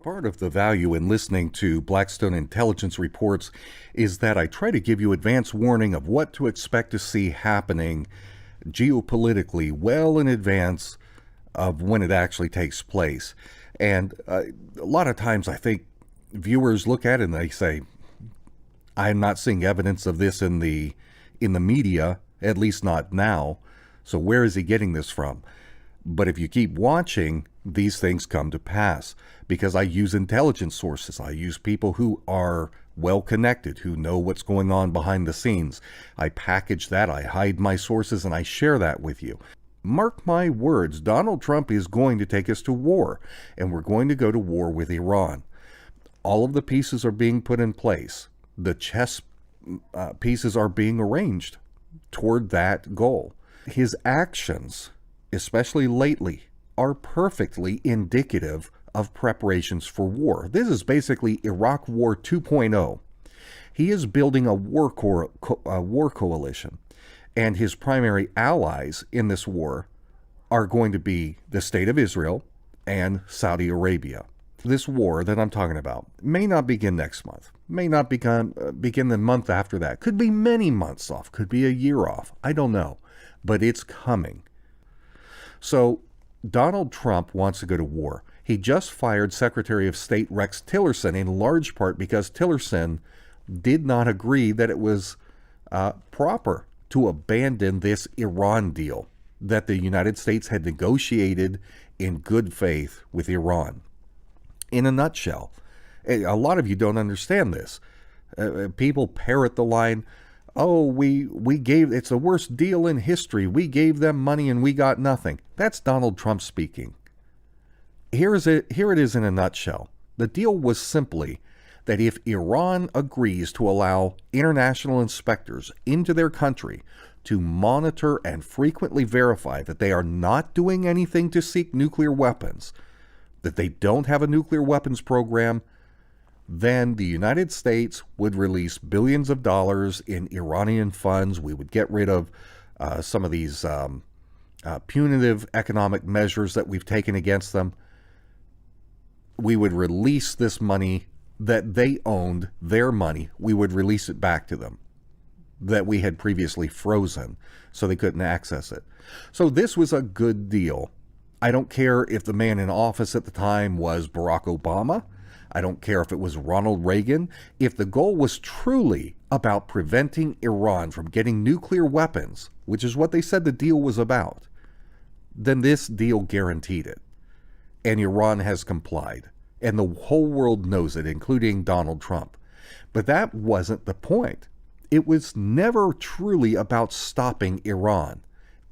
Part of the value in listening to Blackstone Intelligence reports is that I try to give you advance warning of what to expect to see happening geopolitically well in advance of when it actually takes place. And a lot of times I think viewers look at it and they say, I'm not seeing evidence of this in the media, at least not now. So where is he getting this from? But if you keep watching, these things come to pass because I use intelligence sources. I use people who are well connected, who know what's going on behind the scenes. I package that, I hide my sources, and I share that with you. Mark my words, Donald Trump is going to take us to war, and we're going to go to war with Iran. All of the pieces are being put in place. The chess pieces are being arranged toward that goal. His actions, especially lately, are perfectly indicative of preparations for war. This is basically Iraq War 2.0. He is building a war coalition, and his primary allies in this war are going to be the State of Israel and Saudi Arabia. This war that I'm talking about may not begin next month, may not begin the month after that, could be many months off, could be a year off, I don't know, but it's coming. So Donald Trump wants to go to war. He just fired Secretary of State Rex Tillerson in large part because Tillerson did not agree that it was proper to abandon this Iran deal that the United States had negotiated in good faith with Iran. In a nutshell, a lot of you don't understand this. People parrot the line, oh, we gave, it's the worst deal in history. We gave them money and we got nothing. That's Donald Trump speaking. Here it is in a nutshell. The deal was simply that if Iran agrees to allow international inspectors into their country to monitor and frequently verify that they are not doing anything to seek nuclear weapons, that they don't have a nuclear weapons program, then the United States would release billions of dollars in Iranian funds. We would get rid of some of these punitive economic measures that we've taken against them. We would release this money that they owned, their money. We would release it back to them that we had previously frozen so they couldn't access it. So this was a good deal. I don't care if the man in office at the time was Barack Obama. I don't care if it was Ronald Reagan. If the goal was truly about preventing Iran from getting nuclear weapons, which is what they said the deal was about, then this deal guaranteed it. And Iran has complied. And the whole world knows it, including Donald Trump. But that wasn't the point. It was never truly about stopping Iran.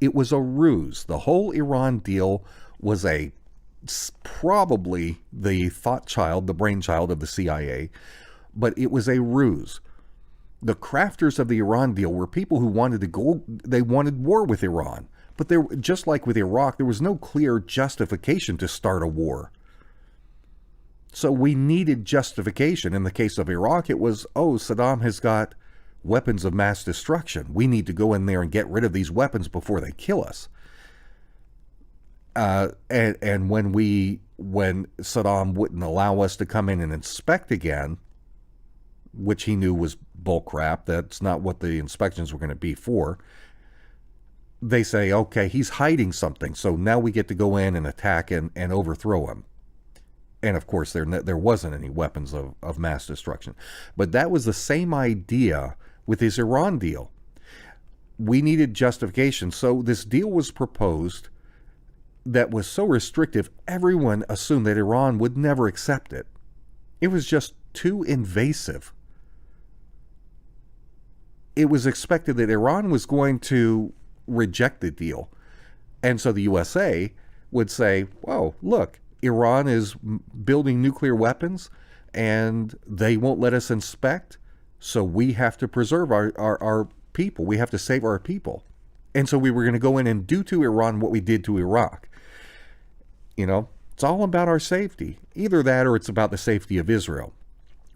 It was a ruse. The whole Iran deal was probably the the brainchild of the CIA, but it was a ruse. The crafters of the Iran deal were people who they wanted war with Iran. But just like with Iraq, there was no clear justification to start a war. So we needed justification. In the case of Iraq, it was, oh, Saddam has got weapons of mass destruction. We need to go in there and get rid of these weapons before they kill us. And when Saddam wouldn't allow us to come in and inspect again, which he knew was bullcrap, that's not what the inspections were going to be for, they say, okay, he's hiding something, so now we get to go in and attack and overthrow him. And of course, there wasn't any weapons of mass destruction. But that was the same idea with his Iran deal. We needed justification. So this deal was proposed that was so restrictive, everyone assumed that Iran would never accept it. It was just too invasive. It was expected that Iran was going to reject the deal. And so the USA would say, whoa, look, Iran is building nuclear weapons and they won't let us inspect. So we have to preserve our people. We have to save our people. And so we were going to go in and do to Iran what we did to Iraq. You know, it's all about our safety. Either that or it's about the safety of Israel.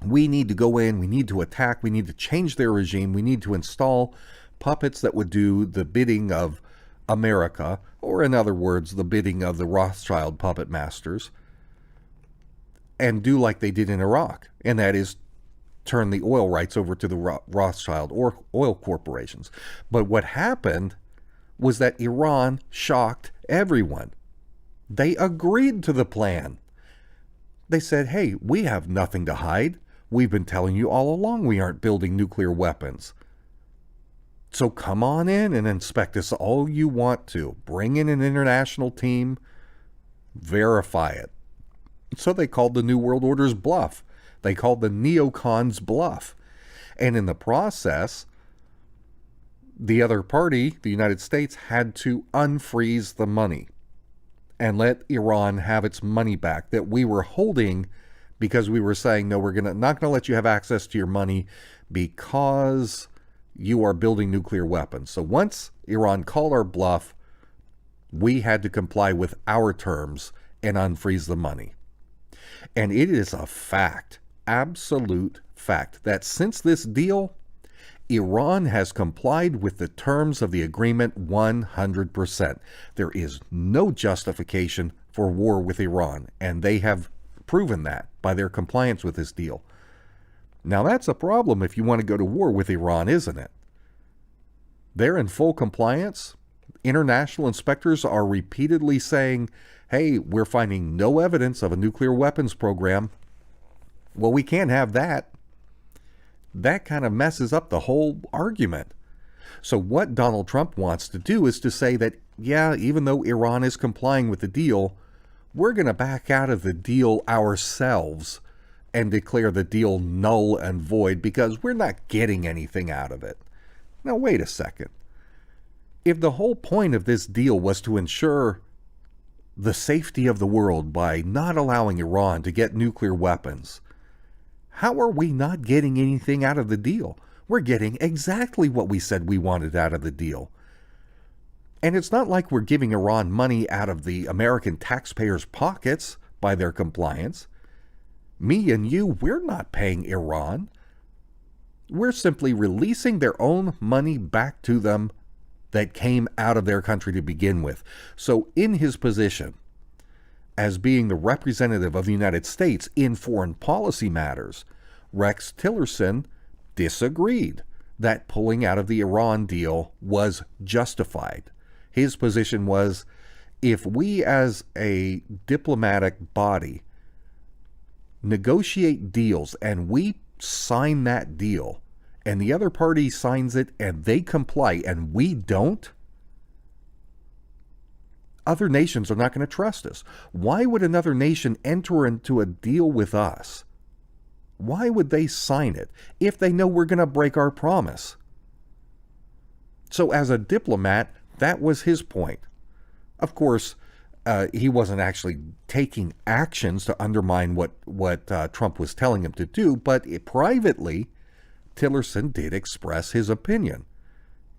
We need to go in, we need to attack, we need to change their regime, we need to install puppets that would do the bidding of America, or in other words, the bidding of the Rothschild puppet masters. and do like they did in Iraq, and that is turn the oil rights over to the Rothschild or oil corporations. But what happened was that Iran shocked everyone. They agreed to the plan. They said, hey, we have nothing to hide. We've been telling you all along we aren't building nuclear weapons. So come on in and inspect us all you want to. Bring in an international team. Verify it. So they called the New World Order's bluff. They called the NeoCon's bluff. And in the process, the other party, the United States, had to unfreeze the money and let Iran have its money back that we were holding, because we were saying, no, we're not going to let you have access to your money because you are building nuclear weapons. So once Iran called our bluff, we had to comply with our terms and unfreeze the money. And it is a fact, absolute fact, that since this deal, Iran has complied with the terms of the agreement 100%. There is no justification for war with Iran, and they have proven that by their compliance with this deal. Now that's a problem if you want to go to war with Iran, isn't it? They're in full compliance. International inspectors are repeatedly saying, hey, we're finding no evidence of a nuclear weapons program. Well, we can't have that. That kind of messes up the whole argument. So what Donald Trump wants to do is to say that, yeah, even though Iran is complying with the deal, we're going to back out of the deal ourselves and declare the deal null and void because we're not getting anything out of it. Now, wait a second. If the whole point of this deal was to ensure the safety of the world by not allowing Iran to get nuclear weapons, how are we not getting anything out of the deal? We're getting exactly what we said we wanted out of the deal. And it's not like we're giving Iran money out of the American taxpayers' pockets by their compliance. Me and you, we're not paying Iran. We're simply releasing their own money back to them that came out of their country to begin with. So in his position as being the representative of the United States in foreign policy matters, Rex Tillerson disagreed that pulling out of the Iran deal was justified. His position was, if we as a diplomatic body negotiate deals and we sign that deal and the other party signs it and they comply and we don't, other nations are not going to trust us. Why would another nation enter into a deal with us? Why would they sign it if they know we're going to break our promise? So as a diplomat, that was his point. Of course, he wasn't actually taking actions to undermine what Trump was telling him to do, but privately, Tillerson did express his opinion.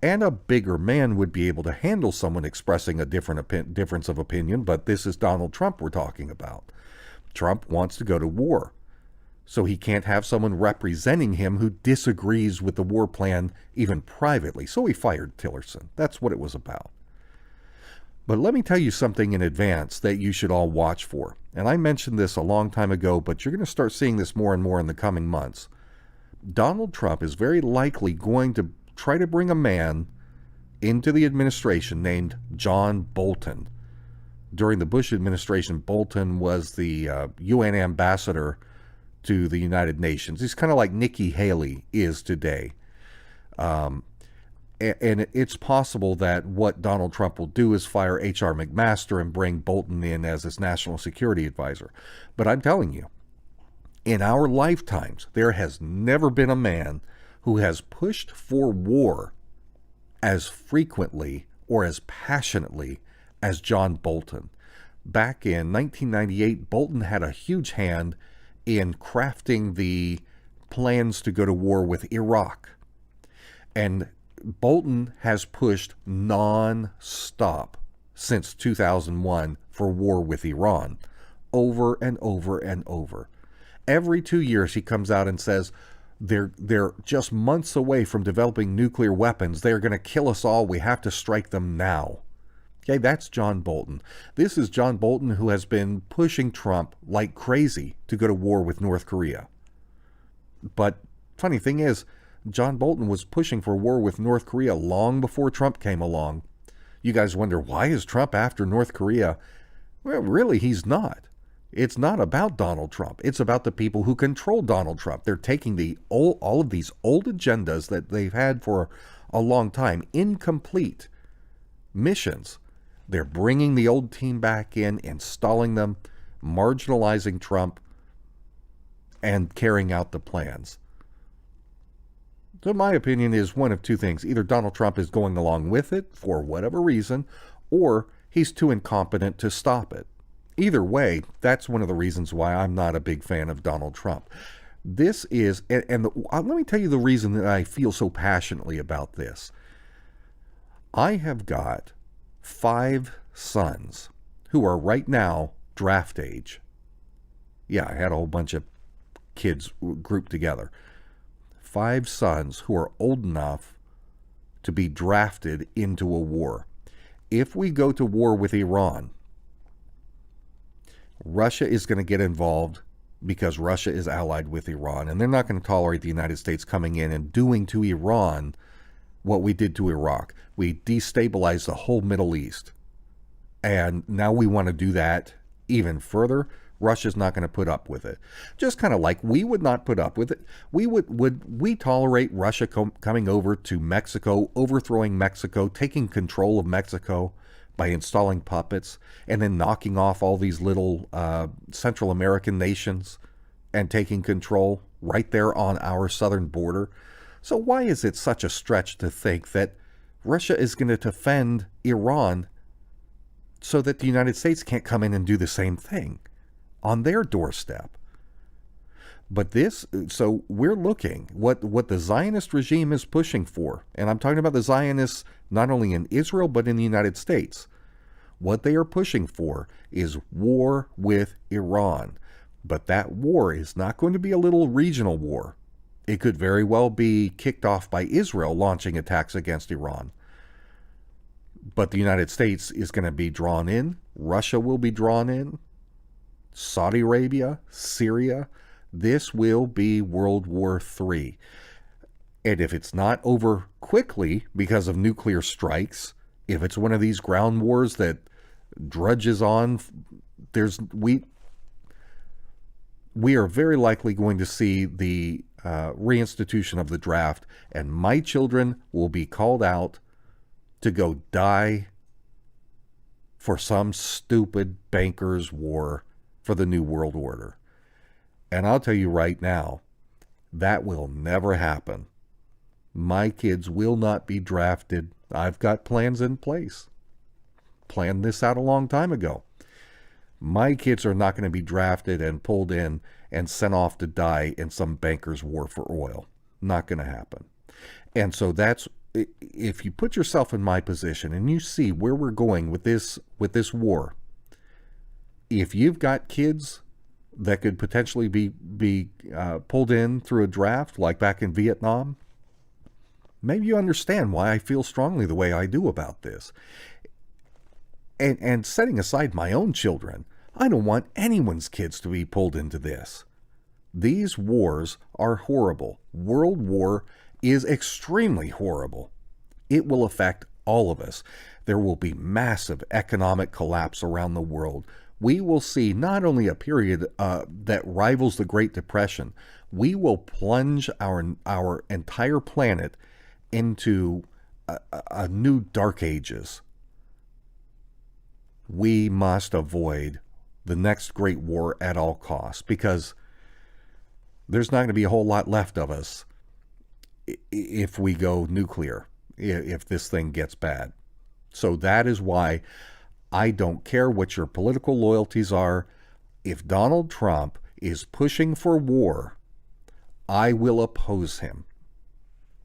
And a bigger man would be able to handle someone expressing a difference of opinion, but this is Donald Trump we're talking about. Trump wants to go to war, so he can't have someone representing him who disagrees with the war plan even privately. So he fired Tillerson. That's what it was about. But let me tell you something in advance that you should all watch for. And I mentioned this a long time ago, but you're going to start seeing this more and more in the coming months. Donald Trump is very likely going to try to bring a man into the administration named John Bolton. During the Bush administration, Bolton was the UN ambassador to the United Nations. He's kind of like Nikki Haley is today. And it's possible that what Donald Trump will do is fire H.R. McMaster and bring Bolton in as his national security advisor. But I'm telling you, in our lifetimes, there has never been a man who has pushed for war as frequently or as passionately as John Bolton. Back in 1998, Bolton had a huge hand in crafting the plans to go to war with Iraq. And Bolton has pushed non-stop since 2001 for war with Iran, over and over and over. Every 2 years he comes out and says, they're just months away from developing nuclear weapons. They're going to kill us all. We have to strike them now. Okay, that's John Bolton. This is John Bolton who has been pushing Trump like crazy to go to war with North Korea. But funny thing is, John Bolton was pushing for war with North Korea long before Trump came along. You guys wonder, why is Trump after North Korea? Well, really, he's not. It's not about Donald Trump. It's about the people who control Donald Trump. They're taking all of these old agendas that they've had for a long time, incomplete missions. They're bringing the old team back in, installing them, marginalizing Trump, and carrying out the plans. So my opinion is one of two things. Either Donald Trump is going along with it for whatever reason, or he's too incompetent to stop it. Either way, that's one of the reasons why I'm not a big fan of Donald Trump. This is, let me tell you the reason that I feel so passionately about this. I have got 5 sons who are right now draft age. Yeah, I had a whole bunch of kids grouped together. 5 sons who are old enough to be drafted into a war. If we go to war with Iran, Russia is going to get involved because Russia is allied with Iran, and they're not going to tolerate the United States coming in and doing to Iran what we did to Iraq. We destabilized the whole Middle East, and now we want to do that even further. Russia's not going to put up with it. Just kind of like we would not put up with it. Would we tolerate Russia coming over to Mexico, overthrowing Mexico, taking control of Mexico by installing puppets, and then knocking off all these little Central American nations and taking control right there on our southern border? So why is it such a stretch to think that Russia is going to defend Iran so that the United States can't come in and do the same thing on their doorstep? But so we're looking what the Zionist regime is pushing for, and I'm talking about the Zionists not only in Israel but in the United States. What they are pushing for is war with Iran. But that war is not going to be a little regional war. It could very well be kicked off by Israel launching attacks against Iran. But the United States is going to be drawn in. Russia will be drawn in. Saudi Arabia, Syria. This will be World War III. And if it's not over quickly because of nuclear strikes, if it's one of these ground wars that drudges on, we are very likely going to see the reinstitution of the draft, and my children will be called out to go die for some stupid bankers' war for the New World Order. And I'll tell you right now, that will never happen. My kids will not be drafted. I've got plans in place. Planned this out a long time ago. My kids are not going to be drafted and pulled in and sent off to die in some banker's war for oil. Not going to happen. And so that's, if you put yourself in my position and you see where we're going with this war, if you've got kids that could potentially be pulled in through a draft, like back in Vietnam, maybe you understand why I feel strongly the way I do about this. And setting aside my own children, I don't want anyone's kids to be pulled into this. These wars are horrible. World War is extremely horrible. It will affect all of us. There will be massive economic collapse around the world. We will see not only a period that rivals the Great Depression, we will plunge our entire planet into a new dark ages. We must avoid the next great war at all costs, because there's not going to be a whole lot left of us if we go nuclear, if this thing gets bad. So that is why I don't care what your political loyalties are. If Donald Trump is pushing for war, I will oppose him.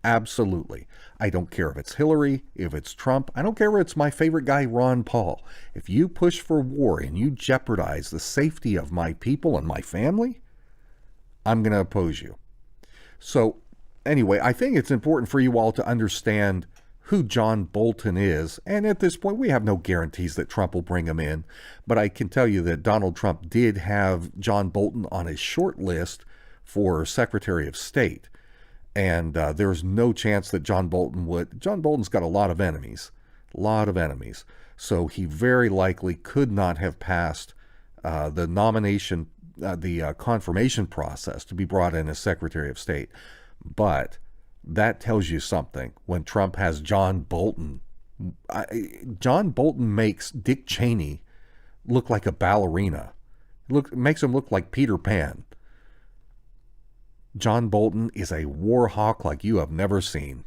Absolutely. I don't care if it's Hillary, if it's Trump. I don't care if it's my favorite guy, Ron Paul. If you push for war and you jeopardize the safety of my people and my family, I'm going to oppose you. So anyway, I think it's important for you all to understand who John Bolton is, and at this point we have no guarantees that Trump will bring him in, but I can tell you that Donald Trump did have John Bolton on his short list for Secretary of State, and there's no chance that John Bolton would. John Bolton's got a lot of enemies, so he very likely could not have passed the nomination, the confirmation process to be brought in as Secretary of State. But that tells you something when Trump has John Bolton. John Bolton makes Dick Cheney look like a ballerina. Makes him look like Peter Pan. John Bolton is a war hawk like you have never seen.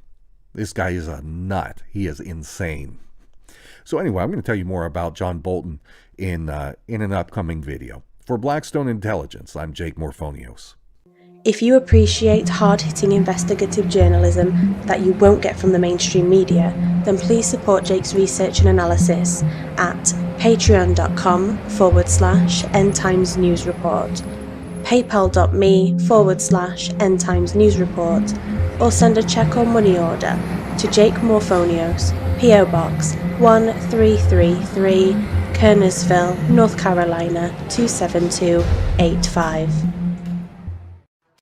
This guy is a nut. He is insane. So anyway, I'm going to tell you more about John Bolton in an upcoming video. For Blackstone Intelligence, I'm Jake Morphonios. If you appreciate hard-hitting investigative journalism that you won't get from the mainstream media, then please support Jake's research and analysis at patreon.com/endtimesnewsreport, paypal.me/endtimesnewsreport, or send a check or money order to Jake Morphonios, P.O. Box 1333, Kernersville, North Carolina 27285.